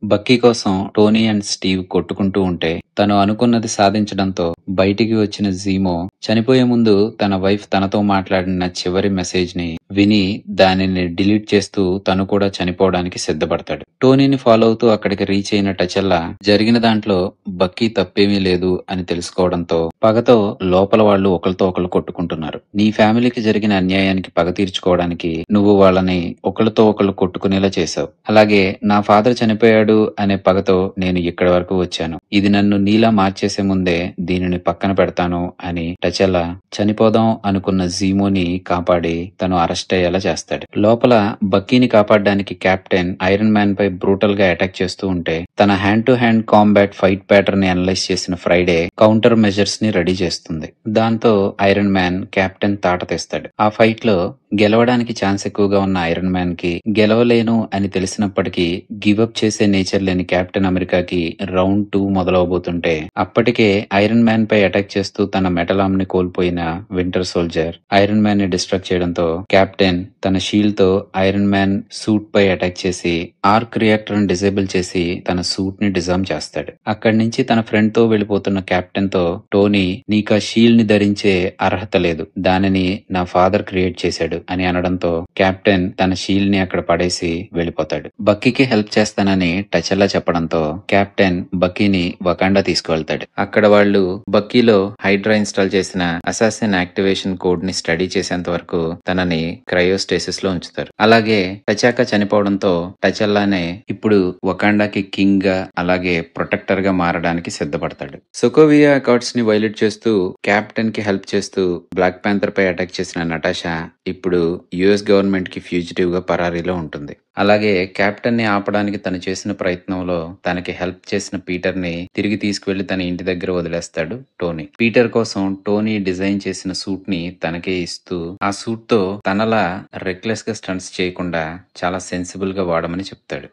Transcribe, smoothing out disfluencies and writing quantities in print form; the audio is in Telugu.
బక్కీ కోసం టోనీ అండ్ స్టీవ్ కొట్టుకుంటూ ఉంటే తను అనుకున్నది సాధించడంతో బయటికి వచ్చిన జీమో చనిపోయే ముందు తన వైఫ్ తనతో మాట్లాడిన చివరి మెసేజ్ ని విని దానిని డిలీట్ చేస్తూ తను కూడా చనిపోవడానికి సిద్ధపడతాడు. టోనీని ఫాలో అవుతూ అక్కడికి రీచ్ అయిన టచెల్లా జరిగిన దాంట్లో బక్కీ తప్పేమీ లేదు అని తెలుసుకోవడంతో పగతో లోపల వాళ్ళు ఒకరితో ఒకరు కొట్టుకుంటున్నారు. నీ ఫ్యామిలీకి జరిగిన అన్యాయానికి పగ తీర్చుకోవడానికి నువ్వు వాళ్ళని ఒకరితో ఒకరు కొట్టుకునేలా చేశావు. అలాగే నా ఫాదర్ చనిపోయాడు అనే పగతో నేను ఇక్కడి వరకు వచ్చాను. ఇది నన్ను నీలా మార్చేసే ముందే దీనిని పక్కన పెడతాను అని టచెల్లా చనిపోదాం అనుకున్న జీమోని కాపాడి తను అరెస్ట్ అయ్యేలా చేస్తాడు. లోపల బక్కీని కాపాడడానికి కెప్టెన్ ఐరన్ మ్యాన్ పై బ్రూటల్ గా అటాక్ చేస్తూ ఉంటే తన hand to hand combat fight pattern ని అనలైజ్ చేసిన ఫ్రైడే కౌంటర్ మెజర్స్ ని రెడీ చేస్తుంది. దాంతో ఐరన్ మ్యాన్ కెప్టెన్ తాట తెస్తాడు. ఆ ఫైట్ లో గెలవడానికి ఛాన్స్ ఎక్కువగా ఉన్న ఐరన్ మ్యాన్ కి గెలవలేను అని తెలిసినప్పటికీ గివప్ చేసే నేచర్ లేని కెప్టెన్ అమెరికాకి రౌండ్ 2 మొదలవబోతుంటే అప్పటికే ఐరన్ మ్యాన్ పై అటాక్ చేస్తూ తన మెటల్ ఆర్మ్ ని కోల్పోయిన వింటర్ సోల్జర్ ఐరన్ మ్యాన్ ని డిస్ట్రాక్ట్ చేయడంతో కెప్టెన్ తన షీల్డ్ తో ఐరన్ మ్యాన్ సూట్ పై అటాక్ చేసి ఆర్క్ రియాక్టర్ ని డిజేబుల్ చేసి తన సూట్ ని డిజామ్ చేస్తాడు. అక్కడి నుంచి తన ఫ్రెండ్ తో వెళ్లిపోతున్న కెప్టెన్ తో టోనీ నీకా షీల్డ్ ని ధరించే అర్హత లేదు, దానిని నా ఫాదర్ క్రియేట్ చేశాడు అని అనడంతో కెప్టెన్ తన షీల్డ్ ని అక్కడ పడేసి వెళ్లిపోతాడు. బక్కీకి హెల్ప్ చేస్తానని టచెల్లా చెప్పడంతో కెప్టెన్ బక్కీని వకాండా తీసుకువెళ్తాడు. అక్కడ వాళ్ళు బక్కీలో హైడ్రా ఇన్స్టాల్ చేసిన అసాసిన్ యాక్టివేషన్ కోడ్ ని స్టడీ చేసేంత వరకు తనని క్రయోస్టేసిస్ లో ఉంచుతారు. అలాగే టచాకా చనిపోవడంతో టచెల్లానే ఇప్పుడు వకాండాకి కింగ్ గా అలాగే ప్రొటెక్టర్ గా మారడానికి సిద్ధపడతాడు. సొకోవియా అకార్డ్స్ ని వైలేట్ చేస్తూ కెప్టెన్ కి హెల్ప్ చేస్తూ బ్లాక్ ప్యాంథర్ పై అటాక్ చేసిన నటాషా ఇప్పుడు యుఎస్ గవర్నమెంట్ కి ఫ్యూజిటివ్ గా పరారీలో ఉంటుంది. అలాగే కెప్టెన్ ని ఆపడానికి తను చేసిన ప్రయత్నంలో తనకి హెల్ప్ చేసిన పీటర్ ని తిరిగి తీసుకువెళ్లి తన ఇంటి దగ్గర వదిలేస్తాడు టోనీ. పీటర్ కోసం టోనీ డిజైన్ చేసిన సూట్ ని తనకే ఇస్తూ ఆ సూట్ తో తనలా రెక్లెస్ గా స్టంట్స్ చేయకుండా చాలా సెన్సిబుల్ గా వాడమని చెప్తాడు.